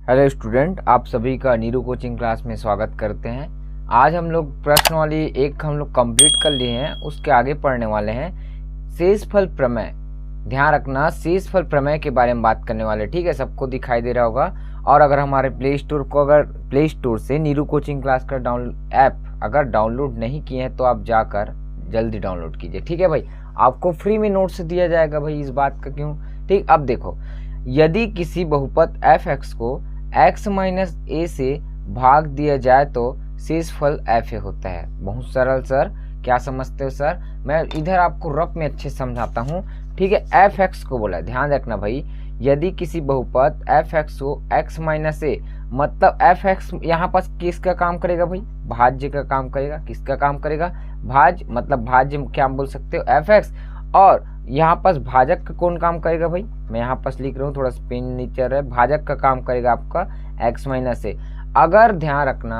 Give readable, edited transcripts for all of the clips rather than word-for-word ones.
Hello student, आप सभी का नीरू कोचिंग क्लास में स्वागत करते हैं। आज हम लोग प्रश्नवाली एक कंप्लीट कर लिए हैं, उसके आगे पढ़ने वाले हैं शेषफल प्रमेय। ध्यान रखना, शेषफल प्रमेय के बारे में बात करने वाले, ठीक है। सबको दिखाई दे रहा होगा। और अगर हमारे प्ले स्टोर से नीरू कोचिंग क्लास का ऐप अगर डाउनलोड नहीं किए हैं तो आप जाकर जल्दी डाउनलोड कीजिए, ठीक है भाई। आपको फ्री में नोट्स दिया जाएगा भाई, इस बात का क्यों, ठीक। अब देखो, यदि किसी बहुपद f(x) को x माइनस ए से भाग दिया जाए तो शेषफल fa होता है। बहुत सरल सर, क्या समझते हो सर? मैं इधर आपको रफ में अच्छे समझाता हूँ, ठीक है। f(x) को बोला, ध्यान रखना भाई, यदि किसी बहुपद f(x) को x माइनस ए, मतलब f(x) यहाँ पास किसका काम करेगा भाई? भाज्य का काम करेगा। किसका काम करेगा? भाज्य, मतलब भाज्य क्या बोल सकते हो? f(x). और यहाँ पास भाजक का कौन काम करेगा भाई? मैं यहाँ पास लिख रहा हूँ, थोड़ा पेन नीचे है। भाजक का काम करेगा आपका x माइनस ए। अगर ध्यान रखना,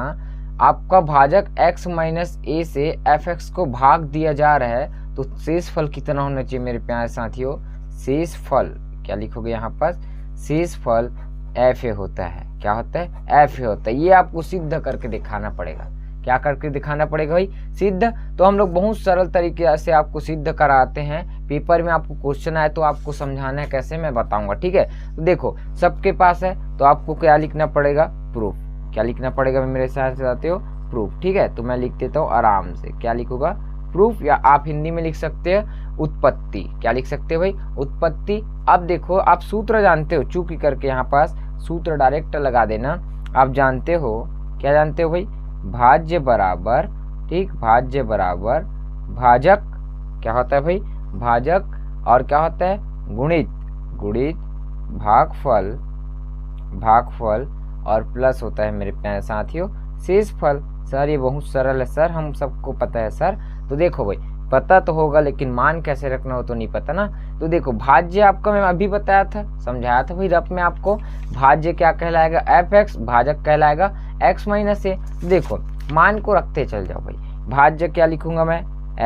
आपका भाजक x माइनस ए से f(x) को भाग दिया जा रहा है तो शेषफल कितना होना चाहिए मेरे प्यारे साथियों? शेषफल क्या लिखोगे यहाँ पास? शेषफल fa होता है। क्या होता है? fa होता है। ये आपको सिद्ध करके दिखाना पड़ेगा। क्या करके दिखाना पड़ेगा भाई? सिद्ध। तो हम लोग बहुत सरल तरीके से आपको सिद्ध कराते हैं। पेपर में आपको क्वेश्चन आए तो आपको समझाना है कैसे, मैं बताऊंगा, ठीक है। तो देखो, सबके पास है तो आपको क्या लिखना पड़ेगा? प्रूफ। क्या लिखना पड़ेगा मेरे साथ जाते हो? प्रूफ, ठीक है। तो मैं लिख देता हूँ आराम से। क्या लिखूंगा? प्रूफ, या आप हिंदी में लिख सकते हो उत्पत्ति। क्या लिख सकते हो भाई? उत्पत्ति। अब देखो, आप सूत्र जानते हो, चूक करके यहाँ पास सूत्र डायरेक्ट लगा देना। आप जानते हो, क्या जानते हो भाई? भाज्य बराबर, ठीक, भाज्य बराबर भाजक। क्या होता है भाई? भाजक। और क्या होता है? गुणित भागफल, और प्लस होता है मेरे प्यारे साथियों शेषफल। सर ये बहुत सरल है सर, हम सबको पता है सर। तो देखो भाई, पता तो होगा लेकिन मान कैसे रखना हो तो नहीं पता ना। तो देखो, भाज्य आपका मैं अभी बताया था, समझाया था भाई रफ में आपको। भाज्य क्या कहलाएगा? f(x), भाजक कहलाएगा x माइनस ए। देखो, मान को रखते चल जाओ भाई। भाज्य क्या लिखूंगा मैं?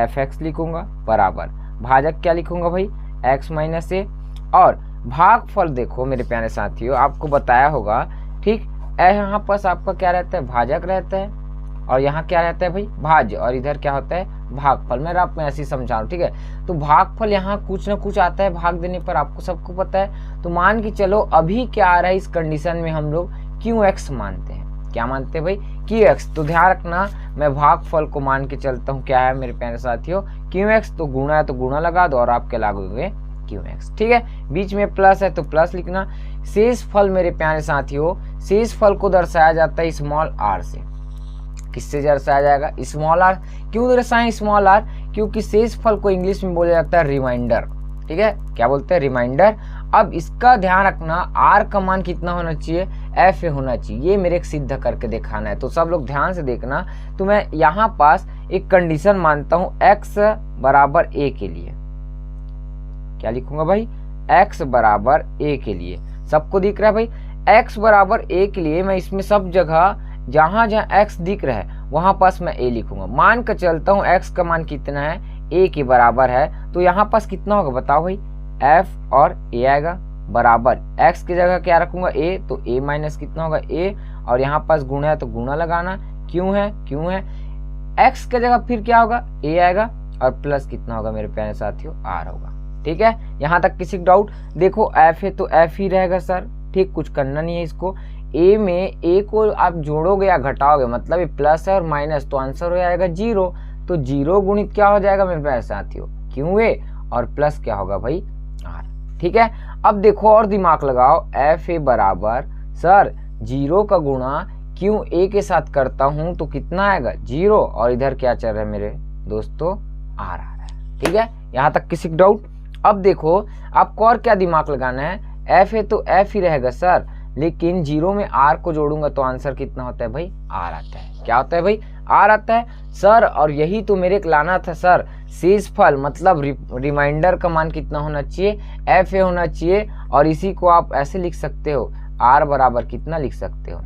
f(x) लिखूंगा, बराबर भाजक क्या लिखूंगा भाई? x माइनस ए। और भागफल देखो मेरे प्यारे साथियों, आपको बताया होगा, ठीक। यहाँ पास आपका क्या रहता है? भाजक रहता है, और यहाँ क्या रहता है भाई? भाज्य। और इधर क्या होता है? भागफल। मैं आप में ऐसे ही समझा रहा हूँ, ठीक है। तो भागफल यहाँ कुछ ना कुछ आता है भाग देने पर, आपको सबको पता है। तो मान के चलो, अभी क्या आ रहा है इस कंडीशन में, हम लोग qx मानते हैं। क्या मानते हैं भाई? qx। तो ध्यान रखना, मैं भागफल को मान के चलता हूँ, क्या है मेरे प्यारे साथियों? qx। तो गुणा है तो गुणा लगा दो और आपके लागोगे qx, ठीक है। बीच में प्लस है तो प्लस लिखना। शेषफल मेरे प्यारे साथियों, शेषफल को दर्शाया जाता है स्मॉल r से। किससे दर्शाया जाएगा? Small r। क्यों दर्शाएं स्मॉल r? क्योंकि शेषफल को इंग्लिश में बोला जाता है रिमाइंडर, ठीक है। क्या बोलते हैं? रिमाइंडर। अब इसका ध्यान रखना, r का मान कितना होना चाहिए? fa होना चाहिए। ये मेरे सिद्ध करके दिखाना है, तो सब लोग ध्यान से देखना। तो मैं यहाँ पास एक कंडीशन मानता हूँ x बराबर a के लिए। क्या लिखूंगा भाई? x बराबर a के लिए। सबको दिख रहा है भाई? x बराबर a के लिए मैं इसमें सब जगह जहां x दिख रहा है वहां पास मैं a लिखूंगा। मान कर चलता हूं x का मान कितना है? a के बराबर है। तो यहाँ पास कितना होगा बताओ भाई? f और a आएगा, बराबर x की जगह क्या रखूंगा? a। तो a माइनस कितना होगा? a। और यहाँ पास गुणा है तो गुणा लगाना। क्यों है? x की जगह फिर क्या होगा? a आएगा, और प्लस कितना होगा मेरे प्यारे साथियों? r होगा, ठीक है। यहाँ तक किसी डाउट? देखो, f है तो f ही रहेगा सर, ठीक, कुछ करना नहीं है इसको। a में a को आप जोड़ोगे या घटाओगे, मतलब ये प्लस है और माइनस, तो आंसर हो जाएगा 0। तो 0 गुणित क्या हो जाएगा मेरे प्यारे साथियों? QA, और प्लस क्या होगा भाई? r, ठीक है। अब देखो और दिमाग लगाओ, fa बराबर सर 0 का गुणा QA के साथ करता हूं तो कितना आएगा? 0। और इधर क्या चल रहा है मेरे दोस्तों? r आ रहा है, ठीक है। यहाँ तक किसी डाउट? अब देखो, आपको और क्या दिमाग लगाना है? f है तो f ही रहेगा सर, लेकिन 0 में r को जोड़ूंगा तो आंसर कितना होता है भाई? r आता है। क्या होता है भाई? r आता है सर। और यही तो मेरे लाना था सर, शेषफल मतलब रिमाइंडर का मान कितना होना चाहिए? fa होना चाहिए। और इसी को आप ऐसे लिख सकते हो, r बराबर कितना लिख सकते हो?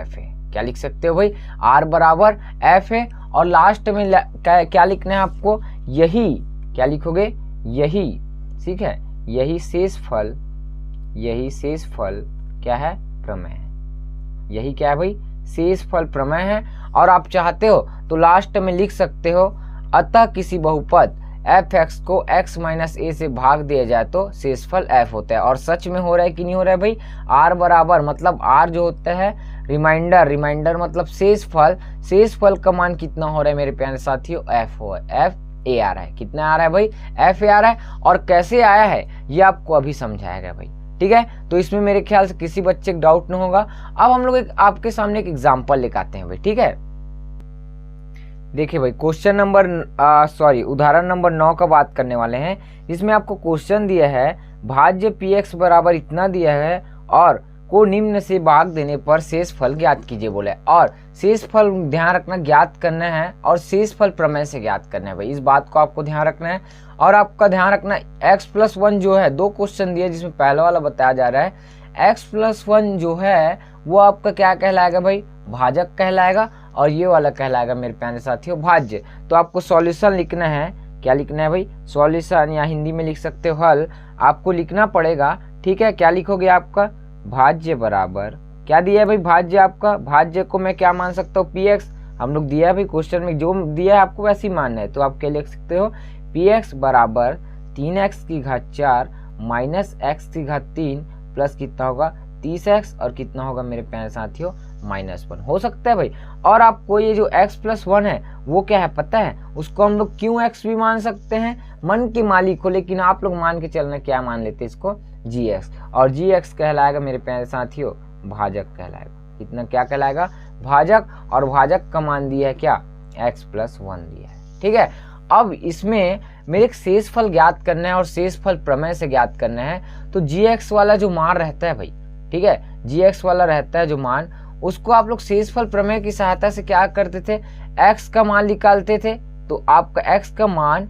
fa। क्या लिख सकते हो भाई? r बराबर fa। और लास्ट में क्या लिखना है आपको? यही। क्या लिखोगे? यही, ठीक है। यही शेषफल क्या है? प्रमेय है। यही क्या है भाई, शेषफल प्रमेय है। और आप चाहते हो तो लास्ट में लिख सकते हो, अतः किसी बहुपद f(x) को x माइनस a से भाग दिया जाए तो शेषफल f होता है। और सच में हो रहा है कि नहीं हो रहा है भाई, r बराबर मतलब r जो होता है रिमाइंडर मतलब शेषफल का मान कितना हो रहा है मेरे प्यारे साथियों, f आ रहा है। कितना आ रहा है भाई, f आ रहा है। और कैसे आया है ये आपको अभी समझाएगा भाई, ठीक है। तो इसमें मेरे ख्याल से किसी बच्चे को डाउट नहीं होगा। अब हम लोग आपके सामने एक एग्जाम्पल लेकर आते हैं भाई, ठीक है। देखिए भाई उदाहरण नंबर 9 का बात करने वाले हैं। इसमें आपको क्वेश्चन दिया है, भाज्य px बराबर इतना दिया है और को निम्न से भाग देने पर शेषफल ज्ञात कीजिए बोले। और शेषफल ध्यान रखना ज्ञात करना है और शेषफल प्रमेय से ज्ञात करना है भाई, इस बात को आपको ध्यान रखना है। और आपका ध्यान रखना x+1 जो है, 2 क्वेश्चन दिए जिसमें पहला वाला बताया जा रहा है x+1 जो है वो आपका क्या कहलाएगा भाई, भाजक कहलाएगा। और ये वाला कहलाएगा मेरे प्यारे साथियों भाज्य। तो आपको सॉल्यूशन लिखना है, क्या लिखना है भाई, सॉल्यूशन, या हिंदी में लिख सकते हो हल, आपको लिखना पड़ेगा, ठीक है। क्या लिखोगे, आपका भाज्य बराबर क्या दिया है भाई, भाज्य आपका, भाज्य को मैं क्या मान सकता हूँ px, हम लोग दिया है भाई क्वेश्चन में जो दिया है आपको वैसे ही मानना है। तो आप क्या लिख सकते हो, px बराबर 3x की घात 4 माइनस x की घात 3 प्लस कितना होगा 30x और कितना होगा मेरे प्यारे साथियों -1 हो सकता है भाई। और आपको ये जो x+1 है वो क्या है पता है, उसको हम लोग क्यों x भी मान सकते हैं, मन के मालिक हो, लेकिन आप लोग मान के चलना क्या मान लेते हैं इसको gx। और gx कहलाएगा मेरे प्यारे साथियों भाजक कहलाएगा। कितना क्या कहलाएगा, भाजक। और भाजक का मान दिया है क्या, x+1 दिया है, ठीक है। अब इसमें मेरे एक शेषफल ज्ञात करना है और शेषफल प्रमेय से ज्ञात करना है। तो gx वाला जो मान रहता है भाई, ठीक है, gx वाला रहता है जो मान, उसको आप लोग शेषफल प्रमेय की सहायता से क्या करते थे, x का मान निकालते थे। तो आपका x का मान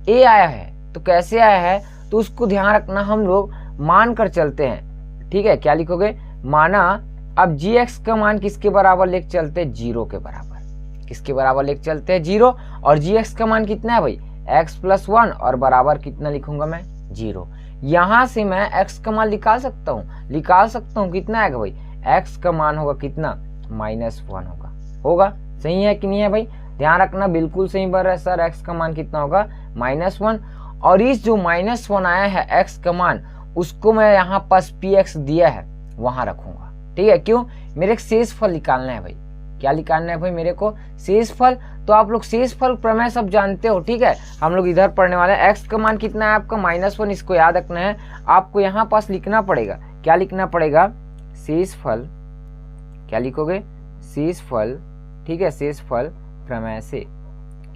a आया है, तो कैसे आया है, तो उसको ध्यान रखना, हम लोग मान कर चलते हैं, ठीक है। क्या लिखोगे, माना अब gx का मान किसके बराबर लेके चलते हैं, 0 के बराबर। किसके बराबर लेके चलते हैं, 0। और gx का मान कितना है भाई, x+1 और बराबर कितना लिखूंगा मैं, 0। यहां से मैं x का मान निकाल सकता हूँ, कितना आएगा भाई, x का मान होगा कितना, -1 होगा। सही है कि नहीं है भाई, ध्यान रखना, बिल्कुल सही बात है सर, x का मान कितना होगा, -1। और इस जो -1 आया है x का मान, उसको मैं यहाँ पास px दिया है वहां रखूंगा, ठीक है। क्यों, मेरे शेषफल निकालना है भाई, क्या निकालना है भाई मेरे को, शेषफल। तो आप लोग शेषफल प्रमेय सब जानते हो, ठीक है। हम लोग इधर पढ़ने वाले हैं, x का मान कितना है आपका -1, इसको याद रखना है। आपको यहाँ पास लिखना पड़ेगा, क्या लिखना पड़ेगा, शेषफल, क्या लिखोगे, शेषफल, ठीक है, शेषफल प्रमेय से।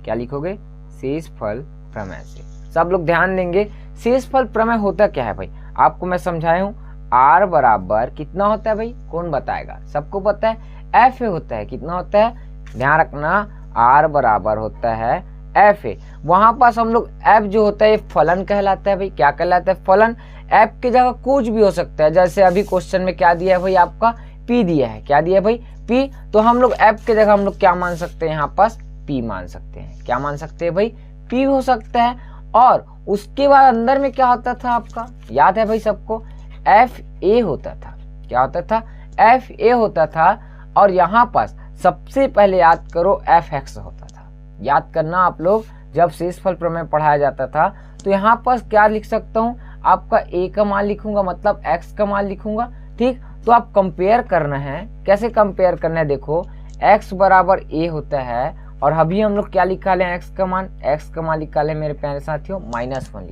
क्या लिखोगे, शेषफल प्रमेय से। सब लोग ध्यान देंगे, शेषफल प्रमेय होता क्या है भाई, आपको मैं समझाया हूँ। r बराबर कितना होता है भाई, कौन बताएगा, सबको पता है, f होता है। कितना होता है, ध्यान रखना, r बराबर होता है f। वहां पास हम लोग f जो होता है फलन कहलाता है भाई, क्या कहलाता है, फलन। f की जगह कुछ भी हो सकता है, जैसे अभी क्वेश्चन में क्या दिया है भाई, आपका p दिया है, क्या दिया है भाई, p। तो हम लोग f की जगह हम लोग क्या मान सकते हैं, यहाँ पास p मान सकते हैं। क्या मान सकते हैं भाई, p हो सकता है। और उसके बाद अंदर में क्या होता था आपका, याद है भाई सबको, fa होता था। क्या होता था, fa होता था। और यहाँ पास सबसे पहले याद करो fx होता था। याद करना आप लोग, जब शेषफल प्रमेय पढ़ाया जाता था तो यहाँ पास क्या लिख सकता हूँ, आपका a का मान लिखूंगा, मतलब x का मान लिखूंगा, ठीक। तो आप कंपेयर करना है, कैसे कंपेयर करना है, देखो x बराबर a होता है और अभी हम लोग क्या निकाले हैं, x का मान निकाले मेरे प्यारे साथियों, -1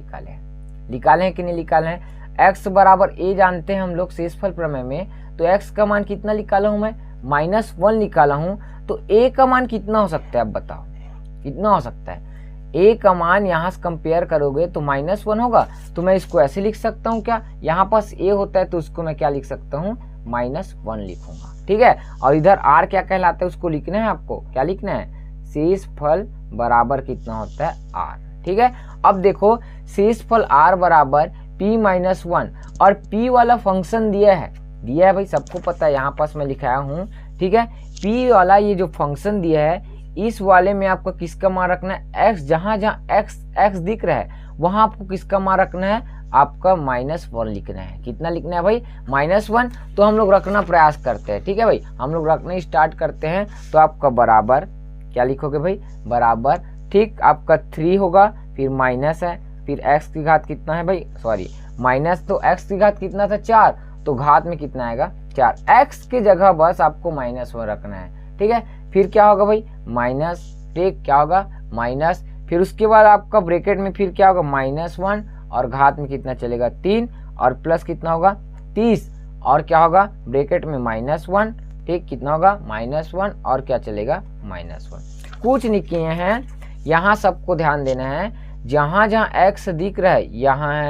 निकाले हैं कि नहीं निकाले हैं। x बराबर a जानते हैं हम लोग शेषफल प्रमेय में, तो x का मान कितना निकाला हूं मैं, -1 निकाला हूं। तो a का मान कितना हो सकता है, अब बताओ कितना हो सकता है। a का मान यहाँ से कंपेयर करोगे तो -1 होगा, तो मैं इसको ऐसे लिख सकता हूँ, क्या यहाँ पास a होता है तो उसको मैं क्या लिख सकता हूँ, -1 लिखूंगा, ठीक है। और इधर r क्या कहलाता है उसको लिखना है, आपको क्या लिखना है, शेषफल बराबर कितना होता है, r, ठीक है। अब देखो शेषफल r बराबर p-1 और p वाला फंक्शन दिया है भाई, सबको पता है, यहाँ पास मैं लिखाया हूँ, ठीक है। p वाला ये जो फंक्शन दिया है, इस वाले में आपको किसका मान रखना है, x। जहां x दिख रहा है वहां आपको किसका मान रखना है, आपका -1 लिखना है। कितना लिखना है भाई? -1। तो हम लोग रखना प्रयास करते हैं, ठीक है भाई, हम लोग रखना स्टार्ट करते हैं। तो आपका बराबर क्या लिखोगे भाई? बराबर, ठीक, आपका 3 होगा, फिर माइनस है, फिर x की घात कितना है भाई? सॉरी माइनस, तो x की घात कितना था? 4, तो घात में कितना आएगा? 4। x की जगह बस आपको -1 रखना है, ठीक है। फिर क्या होगा भाई? माइनस, ठीक, क्या होगा? माइनस, फिर उसके बाद आपका ब्रैकेट में फिर क्या होगा? -1 और घात में कितना चलेगा? 3 और प्लस कितना होगा? 30 और क्या होगा? ब्रैकेट में -1, ठीक, कितना होगा? -1 और क्या चलेगा? -1। कुछ नहीं किए हैं, यहाँ सबको ध्यान देना है, जहाँ जहाँ x दिख रहा है,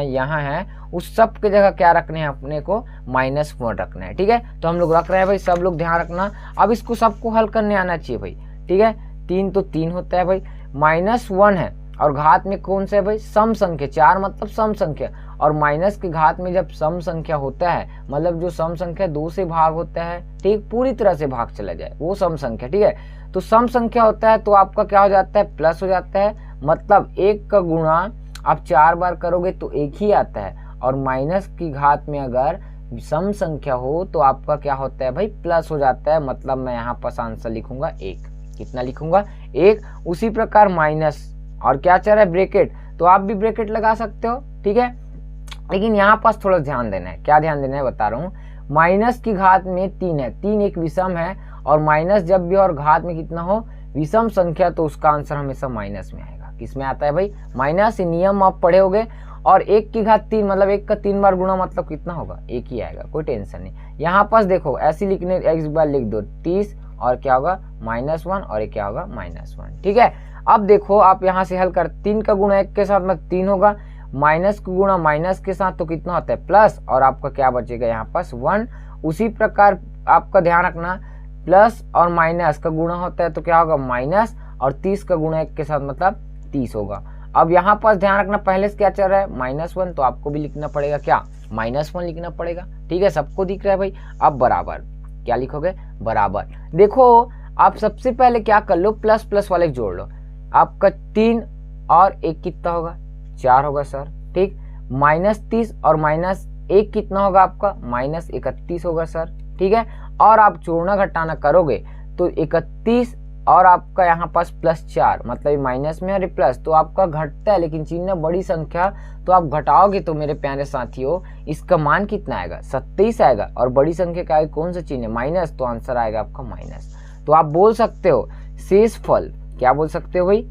यहाँ है, उस सब के जगह क्या रखने हैं अपने को? -1 रखना है, ठीक है। तो हम लोग रख रहे हैं भाई, सब लोग ध्यान रखना। अब इसको सबको हल करने आना चाहिए भाई, ठीक है। 3 तो 3 होता है भाई, -1 है और घात में कौन सा है भाई? सम संख्या। 4 मतलब सम संख्या, और माइनस की घात में जब सम संख्या होता है, मतलब जो सम संख्या 2 से भाग होता है, ठीक, पूरी तरह से भाग चला जाए, वो सम संख्या, ठीक है। तो सम संख्या होता है तो आपका क्या हो जाता है? प्लस हो जाता है, मतलब 1 का गुणा आप 4 बार करोगे तो 1 ही आता है, और माइनस की घात में अगर सम संख्या हो तो आपका क्या होता है भाई? प्लस हो जाता है, मतलब मैं यहाँ पर आंसर लिखूंगा 1। कितना लिखूंगा? 1। उसी प्रकार माइनस, और क्या चल रहा है? ब्रैकेट, तो आप भी ब्रैकेट लगा सकते हो, ठीक है। लेकिन यहाँ पास थोड़ा ध्यान देना है। क्या ध्यान देना है बता रहा हूँ। माइनस की घात में 3 है, 3 एक विषम है, और माइनस जब भी और घात में कितना हो? विषम संख्या, तो उसका आंसर हमेशा माइनस में आएगा। किस में आता है भाई? माइनस। नियम आप पढ़े होगे। और 1 की घात 3 मतलब 1 का 3 बार गुणा, मतलब कितना होगा? 1 ही आएगा, कोई टेंशन नहीं। यहाँ पास देखो ऐसे लिखने, एक बार लिख दो 30 और क्या होगा? -1 और ये क्या होगा? -1, ठीक है। अब देखो आप यहाँ से हल कर, 3 का गुणा 1 के साथ मतलब 3 होगा, माइनस का गुणा माइनस के साथ तो कितना होता है? प्लस, और आपका क्या बचेगा यहाँ पास? 1। उसी प्रकार आपका ध्यान रखना, प्लस और माइनस का गुणा होता है तो क्या होगा? माइनस, और 30 का गुणा 1 के साथ मतलब 30 होगा। अब यहाँ पास ध्यान रखना, पहले से क्या चल रहा है? -1, तो आपको भी लिखना पड़ेगा क्या? -1 लिखना पड़ेगा, ठीक है। सबको दिख रहा है भाई। अब बराबर, क्या लिखोगे? बराबर। देखो आप सबसे पहले क्या कर लो? प्लस प्लस वाले जोड़ लो। आपका 3 और 1 कितना होगा? 4 होगा सर, ठीक। -30 और -1 कितना होगा आपका? -31 होगा सर, ठीक है। और आप जोड़ना घटाना करोगे तो 31 और आपका यहाँ पास +4, मतलब माइनस में और प्लस, तो आपका घटता है, लेकिन चिन्ह बड़ी संख्या, तो आप घटाओगे तो मेरे प्यारे साथियों इसका मान कितना आएगा? 27 आएगा। और बड़ी संख्या का कौन सा चिन्ह है? माइनस, तो आंसर आएगा आपका माइनस। तो आप बोल सकते हो शेषफल, क्या बोल सकते हो भाई?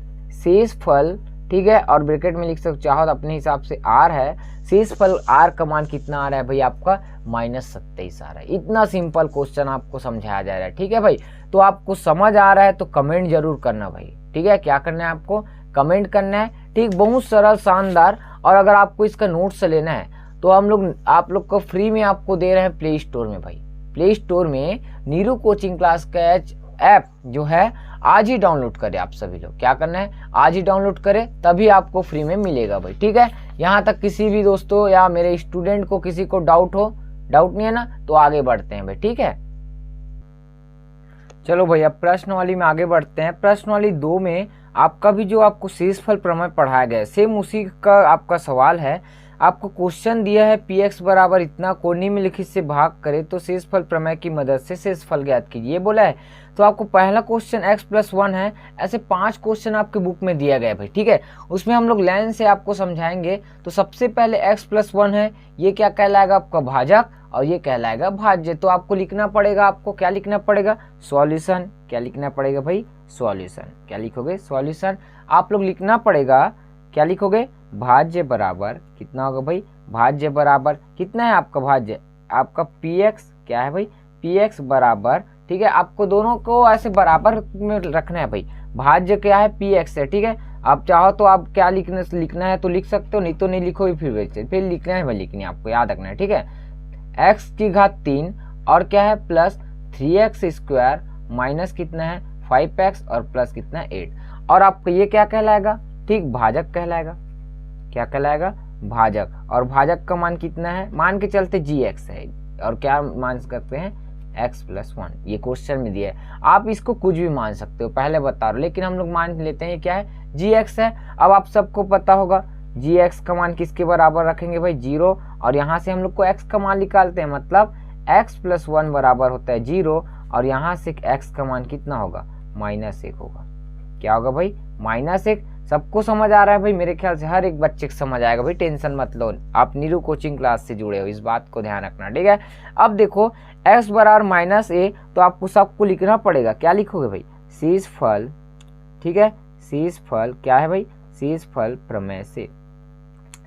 शेषफल, ठीक है। और ब्रैकेट में लिख सकते चाहो तो अपने हिसाब से r है। शेषफल r का मान कितना आ रहा है भाई? आपका -27 आ रहा है। इतना सिंपल क्वेश्चन आपको समझाया जा रहा है, ठीक है भाई। तो आपको समझ आ रहा है तो कमेंट जरूर करना भाई, ठीक है। क्या करना है आपको? कमेंट करना है, ठीक। बहुत सरल, शानदार। और अगर आपको इसका नोट्स लेना है तो हम लोग आप लोग को फ्री में आपको दे रहे हैं प्ले स्टोर में भाई। प्ले स्टोर में नीरू कोचिंग क्लास का ऐप जो है आज ही डाउनलोड करें आप सभी लोग। क्या करना है? आज ही डाउनलोड करें, तभी आपको फ्री में मिलेगा भाई, ठीक है। यहाँ तक किसी भी दोस्तों या मेरे स्टूडेंट को किसी को डाउट नहीं है ना, तो आगे बढ़ते हैं भाई, ठीक है। चलो भैया प्रश्नवाली में आगे बढ़ते हैं। प्रश्नवाली 2 में आपका भी जो आपको शेषफल प्रमेय पढ़ाया गया है, सेम उसी का आपका सवाल है। आपको क्वेश्चन दिया है px बराबर इतना को निम्नलिखित से भाग करे तो शेषफल प्रमेय की मदद से शेषफल ज्ञात कीजिए, बोला है। तो आपको पहला क्वेश्चन x+1 है। ऐसे 5 क्वेश्चन आपके बुक में दिया गया है भाई, ठीक है। उसमें हम लोग लाइन से आपको समझाएंगे। तो सबसे पहले x+1 है, ये क्या कहलाएगा? आपका भाजक, और ये कहलाएगा भाज्य। तो आपको लिखना पड़ेगा, आपको क्या लिखना पड़ेगा? सॉल्यूशन। क्या लिखना पड़ेगा भाई? सॉल्यूशन। क्या लिखोगे? सॉल्यूशन। आप लोग लिखना पड़ेगा, क्या लिखोगे? भाज्य बराबर कितना होगा भाई? भाज्य बराबर कितना है आपका भाज्य? आपका px क्या है भाई? px बराबर, ठीक है। आपको दोनों को ऐसे बराबर में रखना है भाई। भाज्य क्या है? px है, ठीक है। आप चाहो तो आप क्या लिखना है तो लिख सकते हो, नहीं तो नहीं लिखोगे फिर लिखना है भाई, लिखनी आपको याद रखना है, ठीक है। x की घात 3 और क्या है? प्लस 3x² माइनस कितना है? 5x और प्लस कितना है? 8। और आपको ये क्या कहलाएगा? ठीक, भाजक कहलाएगा। क्या कहलाएगा? भाजक। और भाजक का मान कितना है? मान के चलते gx है, और क्या मान सकते हैं? x+1। ये क्वेश्चन में दिया है, आप इसको कुछ भी मान सकते हो, पहले बता रहा हूं, लेकिन हम लोग मान लेते हैं क्या है? gx है। अब आप सबको पता होगा जी एक्स का मान किसके बराबर रखेंगे भाई 0, और यहाँ से हम लोग को x का मान निकालते हैं, मतलब x + 1 बराबर होता है 0, और यहाँ से x का मान कितना होगा -1 होगा। क्या होगा भाई -1। सबको समझ आ रहा है भाई? मेरे ख्याल से हर एक बच्चे को समझ आएगा भाई, टेंशन मत लो, आप नीरू कोचिंग क्लास से जुड़े हो, इस बात को ध्यान रखना, ठीक है। अब देखो x बराबर -a, तो आपको सबको लिखना पड़ेगा। क्या लिखोगे भाई? शेषफल, ठीक है, शेषफल क्या है भाई? शेषफल प्रमेय से।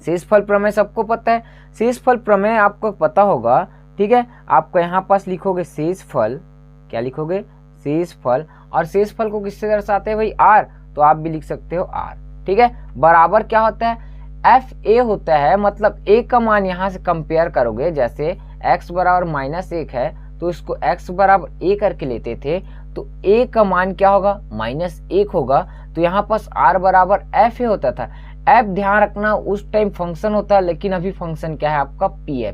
शेषफल प्रमेय सबको पता है, शेषफल प्रमेय आपको पता होगा, ठीक है। आपको यहाँ पास लिखोगे शेषफल, क्या लिखोगे? शेषफल, और शेषफल को किससे दर्शाते हैं भाई? r, तो आप भी लिख सकते हो r, ठीक है। बराबर क्या होता है? fa होता है, मतलब a का मान यहाँ से कंपेयर करोगे, जैसे x बराबर -1 है तो इसको x बराबर a करके लेते थे, तो a का मान क्या होगा? -1 होगा। तो यहाँ पास r बराबर fa होता था। f ध्यान रखना उस टाइम फंक्शन होता है, लेकिन अभी फंक्शन क्या है आपका? p है।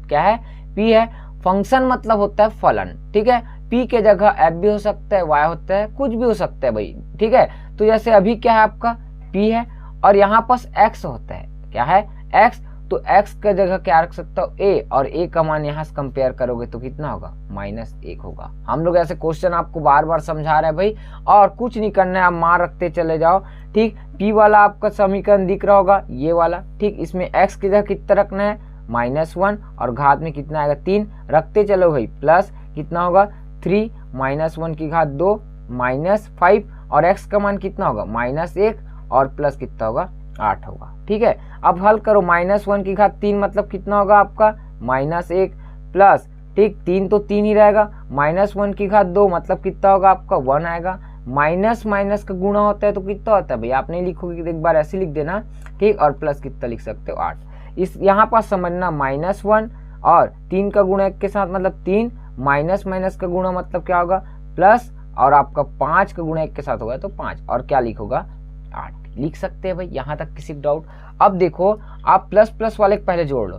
क्या है? p है। फंक्शन मतलब होता है फलन, ठीक है। p के जगह f भी हो सकता है, y होता है, कुछ भी हो सकता है भाई, ठीक है। तो जैसे अभी क्या है आपका? p है, और यहाँ पास x होता है, क्या है? x, तो x के जगह क्या रख सकता हूँ? a, और a का मान यहाँ से कंपेयर करोगे तो कितना होगा? -1 होगा। हम लोग ऐसे क्वेश्चन आपको बार बार समझा रहे हैं भाई, और कुछ नहीं करना है, आप मान रखते चले जाओ, ठीक। p वाला आपका समीकरण दिख रहा होगा, ये वाला, ठीक। इसमें x की जगह कितना रखना है? -1, और घात में कितना आएगा? 3, रखते चलो भाई, प्लस कितना होगा? 3 -1 की घात 2 -5, और x का मान कितना होगा? -1, और प्लस कितना होगा? 8 होगा, ठीक है। अब हल करो, -1 की घात 3 मतलब कितना होगा आपका? -1 प्लस, ठीक, 3 तो 3 ही रहेगा, -1 की घात 2 मतलब कितना होगा आपका? 1 आएगा। माइनस माइनस का गुणा होता है तो कितना होता है भाई? आप नहीं लिखोगे, एक बार ऐसे लिख देना, ठीक, और प्लस कितना लिख सकते हो? 8। इस यहाँ पास समझना, -1 और 3 का गुणा 1 के साथ मतलब 3, माइनस माइनस का गुणा मतलब क्या होगा? प्लस, और आपका 5 का गुणा 1 के साथ होगा तो 5, और क्या लिखोगा? 8 लिख सकते हैं भाई। यहाँ तक किसी डाउट? अब देखो, आप प्लस प्लस वाले पहले जोड़ लो,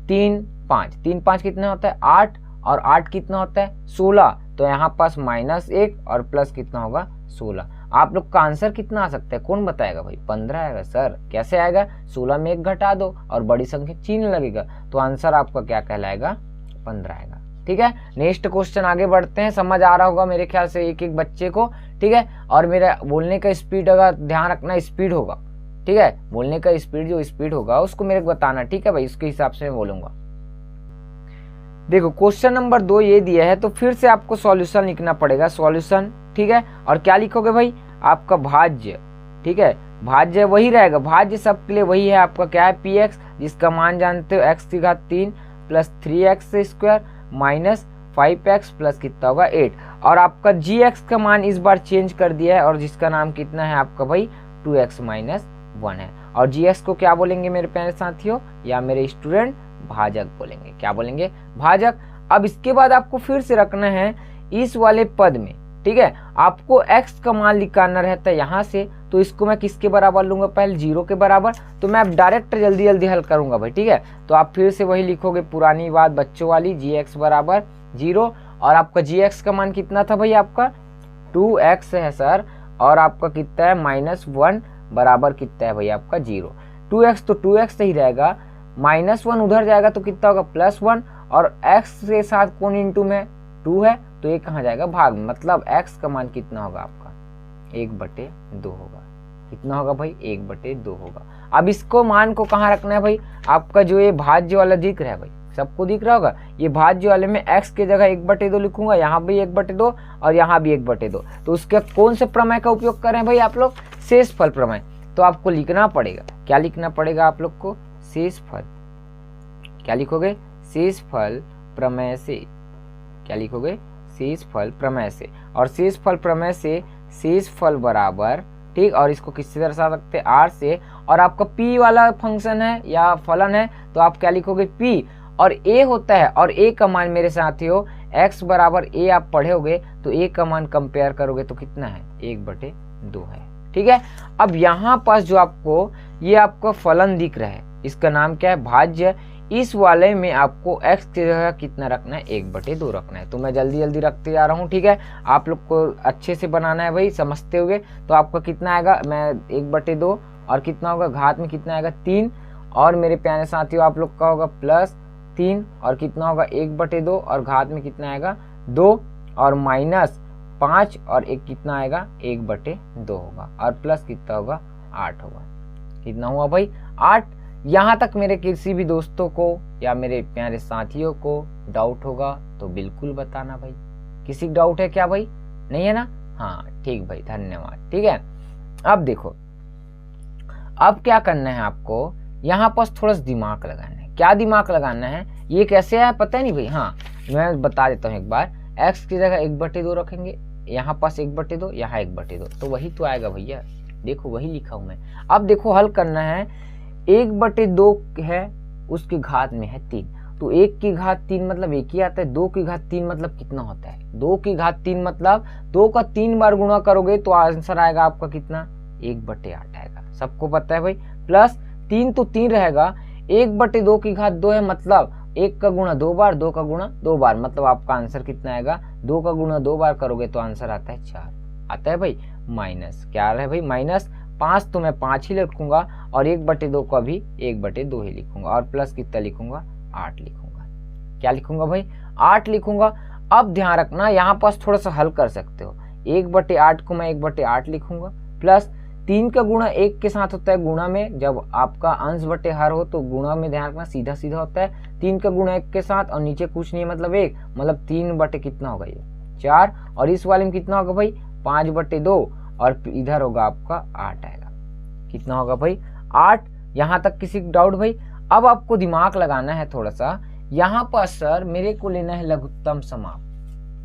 3 5, 3 5 कितना होता है? 8, और 8 कितना होता है? 16, तो यहाँ पास -1 और प्लस कितना होगा? 16। आप लोग का आंसर कितना आ सकता है? कौन बताएगा भाई? 15 आएगा। सर कैसे आएगा? 16 में 1 घटा दो और बड़ी संख्या चिन्ह लगेगा, तो आंसर आपका क्या कहलाएगा? 15 आएगा, ठीक है। नेक्स्ट क्वेश्चन आगे बढ़ते हैं। समझ आ रहा होगा मेरे ख्याल से एक एक बच्चे को, ठीक है। और मेरा बोलने का स्पीड, अगर ध्यान रखना स्पीड होगा, ठीक है, बोलने का स्पीड, जो स्पीड होगा उसको मेरे को बताना, ठीक है भाई, उसके हिसाब से मैं बोलूंगा। देखो क्वेश्चन नंबर 2 ये दिया है, तो फिर से आपको सॉल्यूशन लिखना पड़ेगा, सॉल्यूशन, ठीक है। और क्या लिखोगे भाई? आपका भाज्य, ठीक है, भाज्य वही रहेगा, भाज्य सबके लिए वही है आपका, क्या है? px, जिसका मान जानते हो x की घात 3 plus 3x² minus 5x plus कितना होगा? 8। और आपका gx का मान इस बार चेंज कर दिया है, और जिसका नाम कितना है आपका भाई? 2x - 1 है। और gx को क्या बोलेंगे मेरे प्यारे साथियों या मेरे स्टूडेंट? भाजक बोलेंगे। क्या बोलेंगे? भाजक। अब इसके बाद आपको फिर से रखना है इस वाले पद में, ठीक है, आपको x का मान निकालना रहता है यहाँ से, तो इसको मैं किसके बराबर लूंगा? पहले 0 के बराबर, तो मैं अब डायरेक्ट जल्दी जल्दी हल करूंगा भाई, ठीक है। तो आप फिर से वही लिखोगे, पुरानी बात बच्चों वाली, gx बराबर 0, और आपका gx का मान कितना था भाई? आपका 2x है सर, और आपका कितना है? -1 बराबर कितना है भाई? आपका 0। 2x तो 2x सही रहेगा, -1 उधर जाएगा तो कितना होगा? +1, और x के साथ कौन इंटू में 2 है, तो ये कहाँ जाएगा? भाग में, मतलब x का मान कितना होगा आपका? 1/2 होगा। कितना होगा भाई? 1/2 होगा। अब इसको मान को कहाँ रखना है भाई? आपका जो ये भाज्य वाला दिख रहा है भाई, सबको दिख रहा होगा, ये भाज्य वाले में x के जगह 1/2 लिखूंगा, यहाँ भी 1/2 और यहाँ भी 1/2, तो उसके कौन से प्रमेय का उपयोग करें भाई आप लोग? शेषफल प्रमेय। तो आपको लिखना पड़ेगा, क्या लिखना पड़ेगा आप लोग को? शेषफल। क्या लिखोगे? शेषफल प्रमेय से। क्या लिखोगे? शेषफल प्रमेय से। और शेषफल प्रमेय से शेषफल बराबर, ठीक, और इसको किससे दर्शा सकते हैं? r से। और आपका p वाला फंक्शन है या फलन है, तो आप क्या लिखोगे? p, और a होता है, और a का मान मेरे साथियों x बराबर a आप पढ़े होगे, तो a का मान कंपेयर करोगे तो कितना है? 1/2 है, ठीक है। अब यहाँ पास जो आपको ये आपका फलन दिख रहा है, इसका नाम क्या है? भाज्य। इस वाले में आपको x की जगह कितना रखना है? 1/2 रखना है। तो मैं जल्दी जल्दी रखते जा रहा हूँ, ठीक है। आप लोग को अच्छे से बनाना है भाई, समझते हुए। तो आपका कितना आएगा? मैं 1/2 और कितना होगा घात में कितना आएगा 3, और मेरे प्यारे साथियों आप लोग का होगा +3 और कितना होगा 1/2 और घात में कितना आएगा 2 और -5 और एक कितना आएगा 1/2 होगा और प्लस कितना होगा 8 होगा। कितना हुआ भाई 8। यहाँ तक मेरे किसी भी दोस्तों को या मेरे प्यारे साथियों को डाउट होगा तो बिल्कुल बताना भाई। किसी डाउट है क्या भाई? नहीं है ना? हाँ ठीक भाई, धन्यवाद। ठीक है, अब देखो अब क्या करना है आपको, यहाँ पर थोड़ा सा दिमाग लगाना है। क्या दिमाग लगाना है, ये कैसे है पता है नहीं भाई? हाँ मैं बता देता हूँ एक बार। x की जगह 1/2 रखेंगे, यहाँ पास 1/2, यहाँ 1/2, तो वही तो आएगा भैया। देखो वही लिखा हूं मैं। अब देखो हल करना है, 1/2 है उसकी घात में है 3, तो 1 की घात 3 मतलब 1 ही आता है। 2 की घात 3 मतलब कितना होता है? 2 की घात 3 मतलब 2 का 3 बार गुणा करोगे तो आंसर आएगा आपका कितना? 1/8 आएगा। सबको पता है भाई। प्लस 3 तो 3 रहेगा, 1/2 की घात 2 है मतलब 1 का गुणा 2 बार, 2 का गुणा 2 बार, मतलब आपका आंसर कितना आएगा? 2 का गुणा 2 बार करोगे तो आंसर आता है 4। आता है भाई माइनस, क्या आ रहा है भाई? -5, तो मैं 5 ही लिखूंगा और 1/2 को भी 1/2 ही लिखूंगा और प्लस कितना लिखूंगा? 8 लिखूंगा। क्या लिखूंगा भाई? 8 लिखूंगा। अब ध्यान रखना यहाँ पास थोड़ा सा हल कर सकते हो। 1/8 को मैं 1/8 लिखूंगा, प्लस 3 का गुणा 1 के साथ होता है गुणा में, जब आपका अंश बटे हर हो तो गुणा में ध्यान रखना सीधा सीधा होता है। 3 का गुणा 1 के साथ और नीचे कुछ नहीं है मतलब 1, मतलब 3 कितना होगा ये 4, और इस वाले में कितना होगा भाई 5/2 और इधर होगा आपका 8 आएगा। कितना होगा भाई 8। यहाँ तक किसी डाउट भाई? अब आपको दिमाग लगाना है थोड़ा सा। यहाँ पर सर मेरे को लेना है लघुत्तम समाप।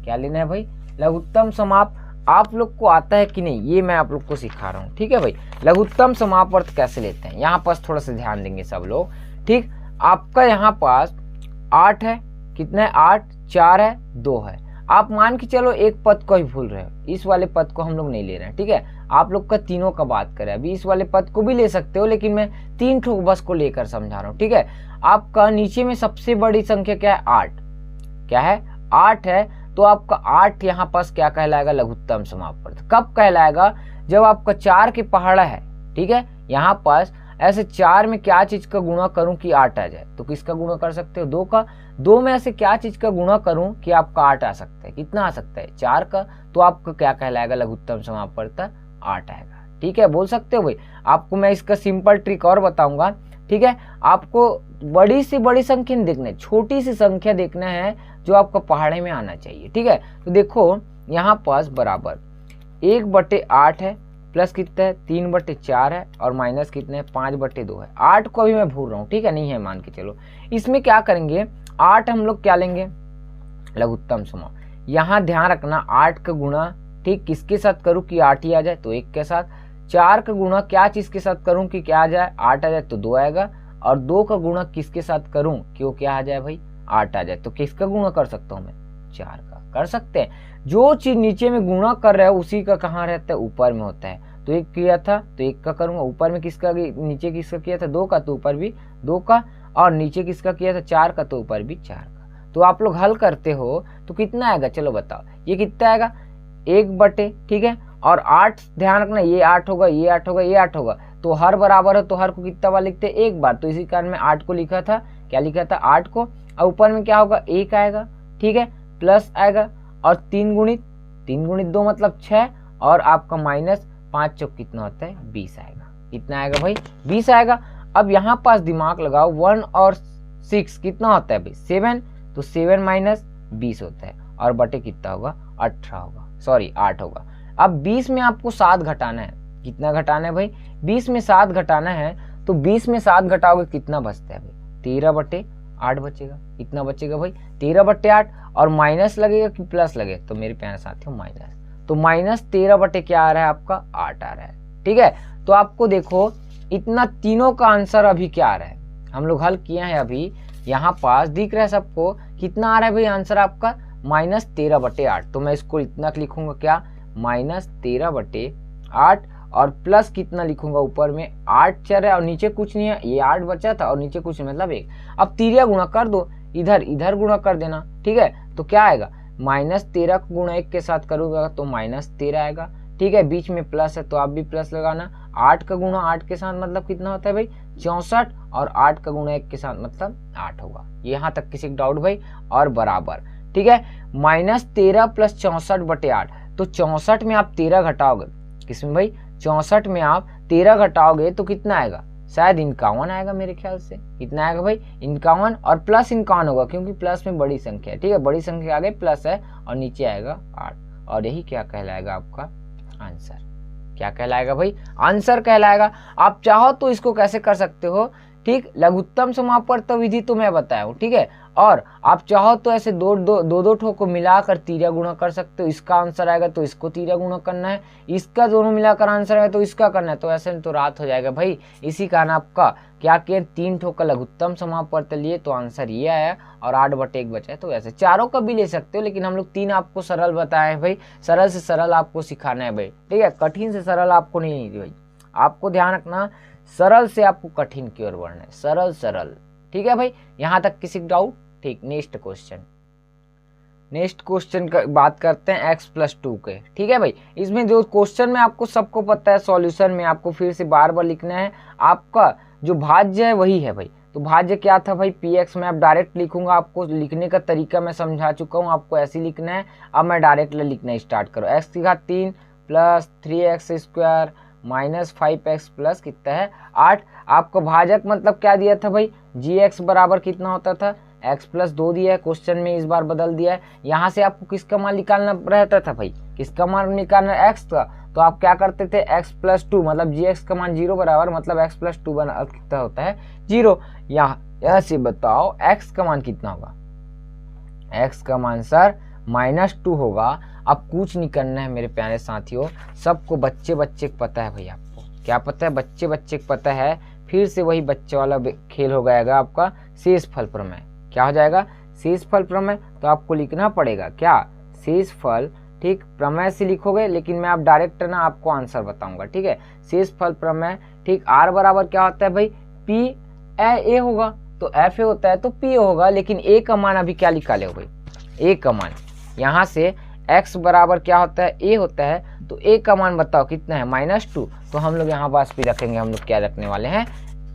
क्या लेना है भाई? लघुत्तम समाप। आप लोग को आता है कि नहीं ये मैं आप लोग को सिखा रहा हूँ। ठीक है भाई, लघुत्तम समाप अर्थ कैसे लेते हैं यहाँ पास थोड़ा सा ध्यान देंगे सब लोग। ठीक, आपका यहाँ पास 8 है, कितना है 8, 4 है, 2 है। आप मान के चलो एक पद को ही भूल रहे हो, इस वाले पद को हम लोग नहीं ले रहे हैं। ठीक है, आप लोग का तीनों का बात करें, अभी इस वाले पद को भी ले सकते हो लेकिन मैं 3 ठोक बस को लेकर समझा रहा हूँ। ठीक है, आपका नीचे में सबसे बड़ी संख्या क्या है 8, क्या है 8 है, तो आपका 8 यहाँ पास क्या कहलाएगा? लघुत्तम समापवर्त। कब कहलाएगा? जब आपका 4 के पहाड़ा है। ठीक है, यहाँ पास ऐसे 4 में क्या चीज का गुणा करूं कि 8 आ जाए? तो किसका गुणा कर सकते हो? 2 का। 2 में ऐसे क्या चीज का गुणा करूं कि आपका 8 आ सकता है? कितना आ सकता है? 4 का। तो आपका क्या कहलाएगा? लघुत्तम समापवर्त 8 आएगा। ठीक है, बोल सकते हो भाई। आपको मैं इसका सिंपल ट्रिक और बताऊंगा। ठीक है, आपको बड़ी से बड़ी संख्या नहीं देखना है, छोटी सी संख्या देखना है जो आपका पहाड़े में आना चाहिए। ठीक है, तो देखो यहाँ पास बराबर 1/8 है, प्लस कितना है 3/4 है और माइनस कितने 5/2 है। 8 को अभी मैं भूल रहा हूँ। ठीक है, नहीं है मान के चलो। इसमें क्या करेंगे 8 हम लोग क्या लेंगे? लघुत्तम समाप। यहाँ ध्यान रखना 8 का गुणा ठीक किसके साथ करूँ कि 8 ही आ जाए? तो 1 के साथ। 4 का गुणा क्या चीज के साथ करूं कि क्या आ जाए? 8 आ जाए, तो 2 आएगा। और 2 का गुणा किसके साथ करूं क्यों क्या आ जाए भाई? 8 आ जाए। तो किसका गुणा कर सकता हूं मैं? 4 का कर सकते हैं। जो चीज नीचे में गुणा कर रहा है उसी का कहाँ रहता है? ऊपर में होता है। तो 1 किया था तो 1 का करूंगा, ऊपर में किसका, नीचे किसका किया था? 2 का, तो ऊपर भी 2 का, और नीचे किसका किया था? 4 का, तो ऊपर भी 4 का। तो आप लोग हल करते हो तो कितना आएगा? चलो बताओ, ये कितना आएगा? 1/, ठीक है, और 8 ध्यान रखना, ये 8 होगा, ये 8 होगा, ये 8 होगा, तो हर बराबर है तो हर को कितना बार लिखते हैं? 1 बार। तो इसी कारण मैं 8 को लिखा था। क्या लिखा था? 8 को। और ऊपर में क्या होगा? 1 आएगा। ठीक है, प्लस आएगा और 3 गुणित 2 मतलब 6, और आपका माइनस 5 चौक कितना होता है? 20 आएगा। कितना आएगा भाई? 20 आएगा। अब यहाँ पास दिमाग लगाओ, 1 और 6 कितना होता है भाई? 7, तो 7 माइनस 20 होता है, और बटे कितना होगा? 18 होगा, सॉरी 8 होगा। अब 20 में आपको 7 घटाना है। कितना घटाना है भाई? 20 में 7 घटाना है, तो 20 में 7 घटाओगे कितना बचता है भाई? 13/8 बचेगा। कितना बचेगा भाई? 13/8, और माइनस लगेगा कि प्लस लगे? तो मेरे प्यारे साथियों माइनस, तो -13 क्या आ रहा है आपका? 8 आ रहा है। ठीक है, तो आपको देखो इतना तीनों का आंसर अभी क्या आ रहा है? हम लोग हल किए हैं अभी, यहाँ पास दिख रहा है सबको कितना आ रहा है भाई आंसर आपका? -13/8। तो मैं इसको इतना लिखूंगा क्या? -13/8, और प्लस कितना लिखूंगा ऊपर में? 8 चल रहा है और नीचे कुछ नहीं है, ये 8 बचा था और नीचे कुछ नहीं मतलब 1। अब तिरिया गुणा कर दो, इधर गुणा कर देना। ठीक है, तो क्या आएगा? -13 को गुणा 1 के साथ करूंगा तो -13 आएगा। ठीक है, बीच में प्लस है तो आप भी प्लस लगाना। 8 का गुणा 8 के साथ मतलब कितना होता है भाई 64, और 8 का गुणा 1 के साथ मतलब 8 होगा। यहाँ तक किसी का डाउट भाई? और बराबर, ठीक है, -13 + 64/8, तो 64 में आप 13 घटाओगे, किसमें भाई 64 में आप 13 घटाओगे तो कितना आएगा? शायद 51 आएगा मेरे ख्याल से। कितना आएगा भाई? 51, और प्लस 51 होगा क्योंकि प्लस में बड़ी संख्या है, ठीक है, बड़ी संख्या के आगे प्लस है और नीचे आएगा 8, और यही क्या कहलाएगा आपका आंसर। क्या कहलाएगा भाई? आंसर कहलाएगा। आप चाहो तो इसको कैसे कर सकते हो, ठीक, लघुत्तम समापवर्त विधि तो मैं बताया हूँ, ठीक है, और आप चाहो तो ऐसे दो ठो को मिलाकर तीरा गुणा कर सकते हो। इसका आंसर आएगा तो इसको तीरा गुणा करना है, इसका दोनों मिलाकर आंसर आएगा तो इसका करना है, तो ऐसे में तो रात हो जाएगा भाई। इसी कारण आपका क्या किया, 3 ठो का लघुत्तम समापवर्त लिए तो आंसर ये आया, और 8/1 बचा है। तो ऐसे चारों का भी ले सकते हो, लेकिन हम लोग 3 आपको सरल बताए हैं भाई, सरल से सरल आपको सिखाना है भाई, ठीक है, कठिन से सरल आपको नहीं भाई। आपको ध्यान रखना, सरल से आपको कठिन की ओर बढ़ना है, सरल सरल, ठीक है भाई। यहाँ तक किसी डाउट? ठीक, नेक्स्ट क्वेश्चन का बात करते हैं x+2 के, ठीक है भाई। इसमें जो क्वेश्चन में आपको सबको पता है, सॉल्यूशन में आपको फिर से बार बार लिखना है, आपका जो भाज्य है वही है भाई। तो भाज्य क्या था भाई? px में आप डायरेक्ट लिखूंगा, आपको लिखने का तरीका मैं समझा चुका हूँ, आपको ऐसे लिखना है। अब मैं डायरेक्ट लिखना स्टार्ट करो, x3 + 3x² - 5x प्लस कितना है 8। आपको भाजक मतलब क्या दिया था भाई? gx बराबर कितना होता था? x+2 दिया है, क्वेश्चन में इस बार बदल दिया है। यहाँ से आपको किसका मान निकालना रहता था भाई? किसका मान निकालना? x का। तो आप क्या करते थे? x+2 मतलब gx का मान 0 बराबर, मतलब x+2 कितना होता है 0। यहाँ से बताओ x का मान कितना होगा? x का मान सर -2 होगा। अब कुछ नहीं करना है मेरे प्यारे साथियों, सबको बच्चे को पता है भाई। आपको क्या पता है? बच्चे को पता है। फिर से वही बच्चे वाला खेल हो जाएगा आपका, शेषफल प्रमेय। क्या हो जाएगा? शेषफल प्रमेय। तो आपको लिखना पड़ेगा क्या? शेषफल, ठीक, प्रमेय से लिखोगे, लेकिन मैं आप डायरेक्ट ना आपको आंसर बताऊंगा, ठीक है। शेषफल प्रमेय, ठीक, r बराबर क्या होता है भाई? p a होगा, तो f होता है तो p होगा, लेकिन a का मान अभी क्या निकाले हो भाई? a का मान यहाँ से x बराबर क्या होता है? a होता है, तो a का मान बताओ कितना है? -2। तो हम लोग यहाँ पास भी रखेंगे, हम लोग क्या रखने वाले हैं?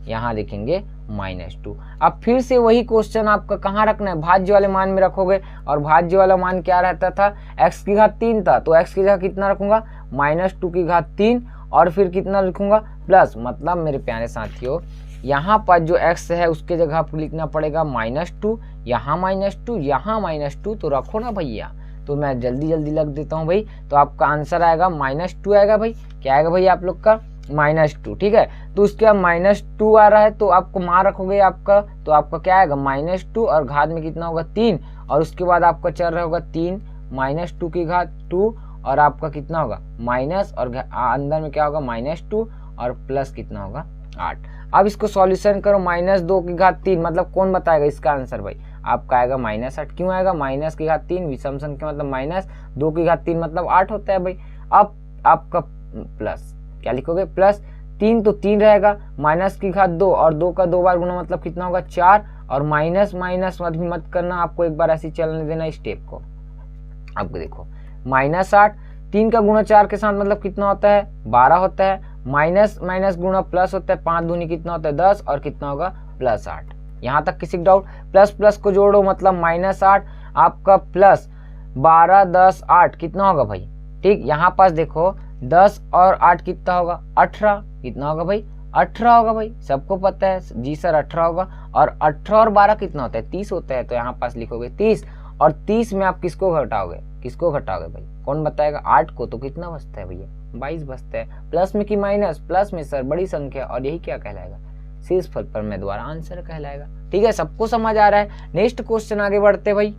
यहाँ लिखेंगे -2। अब फिर से वही क्वेश्चन आपका कहाँ रखना है? भाज्य वाले मान में रखोगे, और भाज्य वाला मान क्या रहता था? x3 था, तो x की जगह कितना रखूंगा? -2 और फिर कितना रखूंगा? प्लस, मतलब मेरे प्यारे साथियों यहाँ पर जो x है उसके जगह आपको लिखना पड़ेगा -2, यहाँ -2, यहाँ -2, तो रखो ना भैया। तो मैं जल्दी लग देता हूँ भाई। तो आपका आंसर आएगा -2 आएगा भाई। क्या आएगा भाई आप लोग का? -2, ठीक है। तो उसके बाद -2 आ रहा है, तो आपको मान रखोगे आपका, तो आपका क्या आएगा? -2 और घात में कितना होगा? 3, और उसके बाद आपका चल रहा होगा 3 -2 की घात 2, और आपका कितना होगा? माइनस, और अंदर में क्या होगा? -2 और प्लस कितना होगा? 8। अब इसको सॉल्यूशन करो, -2 की घात 3, मतलब कौन बताएगा इसका आंसर भाई? आपका आएगा -8। क्यों आएगा? माइनस की घात 3 विषम संख्या मतलब -2 की घात 3 मतलब 8 होता है भाई। अब आपका प्लस क्या लिखोगे? +3, तो 3 रहेगा, माइनस की घात 2 और 2 का 2 बार गुना मतलब कितना होगा? 4, और माइनस मत करना, आपको एक बार ऐसे चलने देना स्टेप को। अब देखो -8, 3 का गुणा 4 के साथ मतलब कितना होता है? 12 होता है, माइनस गुणा प्लस होता है, 5 दूनी कितना होता है? 10, और कितना होगा? +8। यहाँ तक किसी डाउट? प्लस को जोड़ो मतलब -8, आपका प्लस 12 10 8 कितना होगा भाई? ठीक, यहाँ पास देखो 10 और 8 कितना होगा? 18। कितना होगा भाई? 18 होगा भाई, सबको पता है जी सर 18 होगा। और 18 और 12 कितना होता है? 30 होता है, तो यहाँ पास लिखोगे 30, और 30 में आप किसको घटाओगे? भाई कौन बताएगा? 8 को, तो कितना बचता है भैया? 22 बचता है। प्लस में कि माइनस? प्लस में सर, बड़ी संख्या, और यही क्या कहलाएगा? शेषफल प्रमेय द्वारा आंसर कहलाएगा। ठीक है, सबको समझ आ रहा है। नेक्स्ट क्वेश्चन आगे बढ़ते भाई।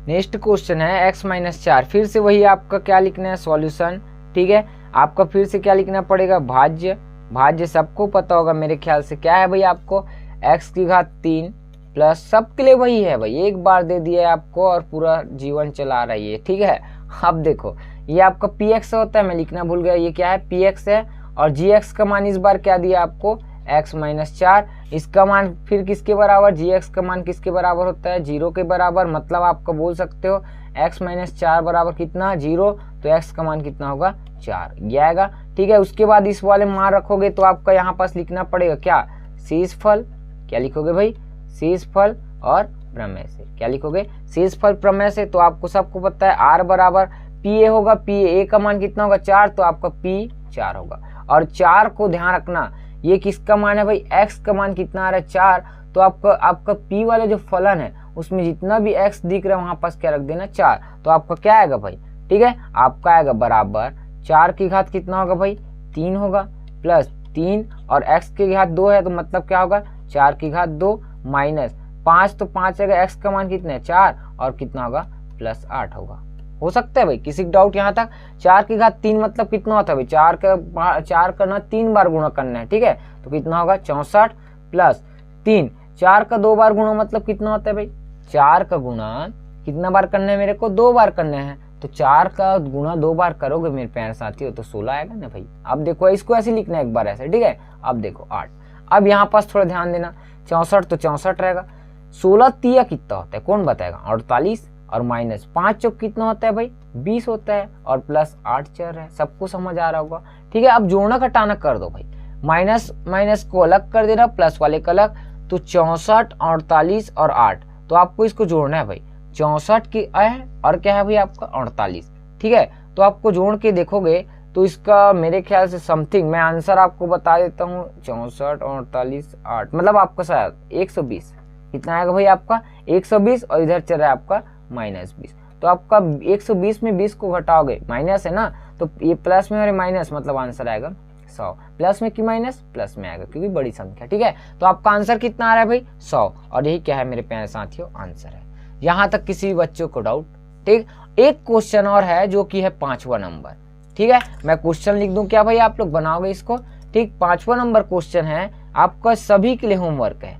नेक्स्ट क्वेश्चन है x-4। फिर से वही आपका क्या लिखना है? सॉल्यूशन। ठीक है, आपका फिर से क्या लिखना पड़ेगा? भाज्य सबको पता होगा मेरे ख्याल से। क्या है भाई आपको? x की घात 3 प्लस, सबके लिए वही है भाई, एक बार दे दिया है आपको और पूरा जीवन चला रही है। ठीक है, अब देखो ये आपका px होता है, मैं लिखना भूल गया, ये क्या है? px है, और gx का मान इस बार क्या दिया आपको? x-4, इसका मान फिर किसके बराबर, जी एक्स का मान किसके बराबर होता है, 0 के बराबर। मतलब आपका बोल सकते हो x माइनस 4 बराबर कितना, 0। तो x का मान कितना होगा, 4, ये आएगा। ठीक है, उसके बाद इस वाले मान रखोगे तो आपका यहाँ पास लिखना पड़ेगा क्या, शेषफल। क्या लिखोगे भाई, शेषफल और प्रमेय से। क्या लिखोगे, शेषफल प्रमेय से। तो आपको सबको पता है r बराबर पी ए होगा, पी ए का मान कितना होगा, 4, तो आपका p 4 होगा। और 4 को ध्यान रखना, ये किसका मान है भाई, x का मान कितना आ रहा है, 4। तो आपका p वाला जो फलन है उसमें जितना भी x दिख रहा है वहां पास क्या रख देना, 4। तो आपका क्या आएगा भाई, ठीक है, आपका आएगा बराबर 4 की घात कितना होगा भाई, 3 होगा, प्लस 3 और x की घात 2 है, तो मतलब क्या होगा, 4 की घात 2 माइनस 5, तो 5 आएगा, x का मान कितना है, 4, और कितना होगा, प्लस 8 होगा। हो सकता है भाई किसी डाउट यहाँ तक। 4 की घात 3 मतलब कितना होता है भाई, 4 करना 3 बार गुणा करना है, ठीक है, तो कितना होगा 64 प्लस 3, 4 का 2 बार गुणा मतलब कितना होता है भाई, 4 का गुणा कितना बार करना है मेरे को, 2 बार करना है। तो 4 का गुणा 2 बार करोगे मेरे प्यारे साथियों तो 16 आएगा ना भाई। अब देखो इसको ऐसे लिखना है एक बार ऐसे, ठीक है। अब देखो 8, अब यहाँ पास थोड़ा ध्यान देना, 64 तो 64 रहेगा, 16 तिया कितना होता है कौन बताएगा, 48, और माइनस 5 चौक कितना होता है भाई, 20 होता है, और प्लस 8 चर है। सबको समझ आ रहा होगा, ठीक है। अब जोड़ना घटाना कर दो भाई, माइनस माइनस को अलग कर देना, प्लस वाले का अलग, तो 64, 48 और 8, तो आपको इसको जोड़ना है भाई, 64 की है और क्या है भाई आपका 48, ठीक है। तो आपको जोड़ के देखोगे तो इसका मेरे ख्याल से समथिंग, मैं आंसर आपको बता देता हूँ, 64, 48, 8 मतलब आपका शायद 120, कितना आएगा भाई आपका 120, और इधर चल रहा है आपका -20। तो आपका 120 में 20 को घटाओगे, माइनस है ना, तो ये प्लस में और माइनस मतलब आंसर आएगा 100, प्लस में कि माइनस, प्लस में आएगा क्योंकि बड़ी संख्या, ठीक है। तो आपका आंसर कितना आ रहा है भाई 100, और यही क्या है मेरे प्यारे साथियों आंसर है। यहाँ तक किसी भी बच्चों को डाउट, ठीक। एक क्वेश्चन और है जो कि है 5वां नंबर, ठीक है। मैं क्वेश्चन लिख दूं क्या भाई, आप लोग बनाओगे इसको, ठीक। 5वां नंबर क्वेश्चन है आपका, सभी के लिए होमवर्क है,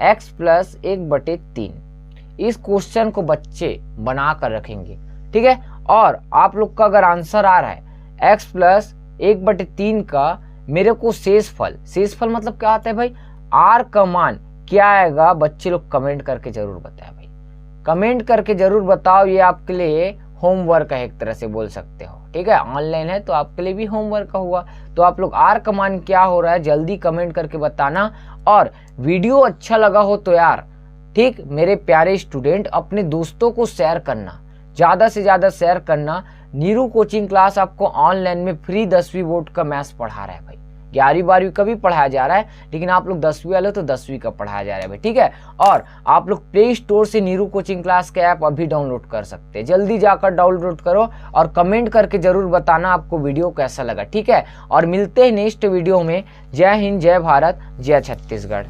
x + 1/3। इस क्वेश्चन को बच्चे बना कर रखेंगे, ठीक है। और आप लोग का अगर आंसर आ रहा है x + 1/3 का मेरे को शेषफल मतलब क्या आता है भाई, r का मान क्या आएगा, बच्चे लोग कमेंट करके जरूर बताए भाई, कमेंट करके जरूर बताओ। ये आपके लिए होमवर्क है, एक तरह से बोल सकते हो, ठीक है। ऑनलाइन है तो आपके लिए भी होमवर्क हुआ। तो आप लोग r का मान क्या हो रहा है जल्दी कमेंट करके बताना। और वीडियो अच्छा लगा हो तो यार, ठीक, मेरे प्यारे स्टूडेंट अपने दोस्तों को शेयर करना, ज़्यादा से ज़्यादा शेयर करना। नीरू कोचिंग क्लास आपको ऑनलाइन में फ्री 10वीं बोर्ड का मैथ्स पढ़ा रहा है भाई, 11वीं 12वीं का भी पढ़ाया जा रहा है, लेकिन आप लोग 10वीं वाले हो तो 10वीं का पढ़ाया जा रहा है भाई, ठीक है। और आप लोग प्ले स्टोर से नीरू कोचिंग क्लास का ऐप अभी डाउनलोड कर सकते हैं, जल्दी जाकर डाउनलोड करो और कमेंट करके जरूर बताना आपको वीडियो कैसा लगा, ठीक है। और मिलते हैं नेक्स्ट वीडियो में। जय हिंद, जय भारत, जय छत्तीसगढ़।